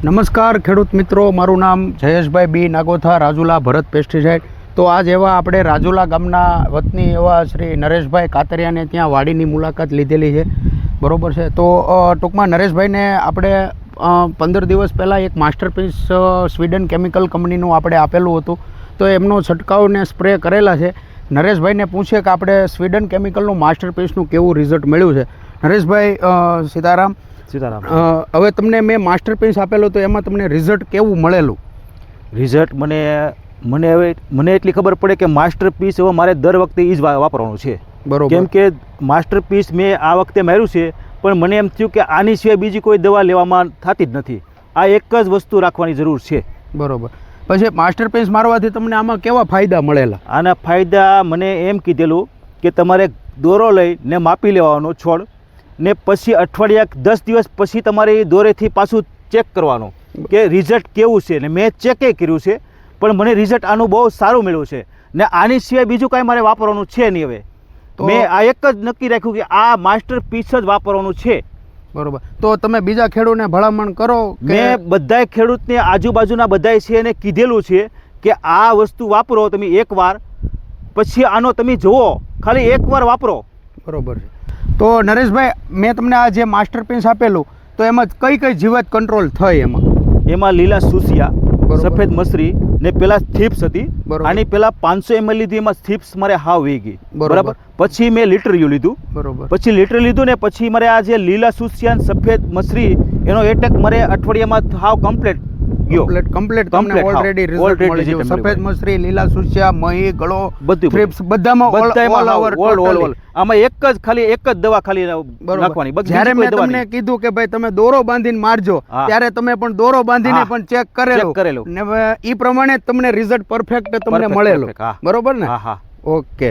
નમસ્કાર ખેડૂત મિત્રો, મારું નામ જયેશભાઈ બી નાગોથા, રાજુલા ભરત પેસ્ટિસાઇડ. તો આજ એવા આપણે રાજુલા ગામના વતની એવા શ્રી નરેશભાઈ કાતરિયાને ત્યાં વાડીની મુલાકાત લીધેલી છે, બરાબર છે. તો ટૂંકમાં નરેશભાઈને આપણે 15 દિવસ પહેલાં એક માસ્ટરપીસ સ્વીડન કેમિકલ કંપનીનું આપણે આપેલું હતું, તો એમનો છંટકાવને સ્પ્રે કરેલા છે. નરેશભાઈને પૂછે કે આપણે સ્વીડન કેમિકલનું માસ્ટરપીસનું કેવું રિઝલ્ટ મળ્યું છે. નરેશભાઈ સીતારામ. હવે તમને મેં માસ્ટરપીસ આપેલું તો એમાં તમને રિઝલ્ટ કેવું મળેલું? રિઝલ્ટ મને એટલી ખબર પડે કે માસ્ટરપીસ હવે મારે દર વખતે એ જ વાપરવાનું છે, બરોબર. કેમ કે માસ્ટરપીસ મેં આ વખતે માર્યું છે, પણ મને એમ થયું કે આની સિવાય બીજી કોઈ દવા લેવામાં થતી જ નથી. આ એક જ વસ્તુ રાખવાની જરૂર છે, બરોબર. પછી માસ્ટરપીસ મારવાથી તમને આમાં કેવા ફાયદા મળેલા? આના ફાયદા મને એમ કીધેલું કે તમારે દોરો લઈને માપી લેવાનો છોડ, ને પછી અઠવાડિયા 10 દિવસ પછી તમારે એ દોરેથી પાછું ચેક કરવાનું કે રિઝલ્ટ કેવું છે. ને મેં ચેકે કર્યું છે, પણ મને રિઝલ્ટ આનું બહુ સારું મળ્યું છે. ને આની સિવાય બીજું કાંઈ મારે વાપરવાનું છે નહીં. હવે મેં આ એક જ નક્કી રાખ્યું કે આ માસ્ટરપીસ જ વાપરવાનું છે, બરોબર. તો તમે બીજા ખેડૂતને ભલામણ કરો. મેં બધાય ખેડૂતને આજુબાજુના બધાય છે એને કીધેલું છે કે આ વસ્તુ વાપરો તમે એકવાર, પછી આનો તમે જુઓ, ખાલી એકવાર વાપરો, બરોબર છે. તો નરેશભાઈ, મેં તમને આ જે માસ્ટરપીસ આપેલું તો એમાં કઈ કઈ જીવાત કંટ્રોલ થઈ? એમાં લીલા સુસિયા, સફેદ મસરી ને પેલા થીપ્સ હતી. આની પેલા 500 ml લીધી, એમાં થીપ્સ મારે હાવ વી ગઈ, બરાબર. પછી મેં લીટરિયું લીધું, બરોબર. પછી લીટર લીધું ને પછી મારે આ જે લીલા સુસિયા ને સફેદ મસરી એનો એટેક મારે અઠવાડિયામાં હાવ કમ્પ્લીટ ગયો. કમ્પ્લીટ તમને ઓલરેડી રિઝલ્ટ મળી ગયું. સફેદ મસરી, લીલા સુસિયા, મહી, ગળો, થ્રિપ્સ બધામાં ઓલ. આમાં એક જ ખાલી એક જ દવા ખાલી નાખવાની. જ્યારે મેં તમને કીધું કે ભાઈ તમે દોરો બાંધીને મારજો, ત્યારે તમે પણ દોરો બાંધીને પણ ચેક કરેલું ને એ પ્રમાણે તમને રિઝલ્ટ પરફેક્ટ તમને મળેલું, બરોબર ને? હા. ઓકે.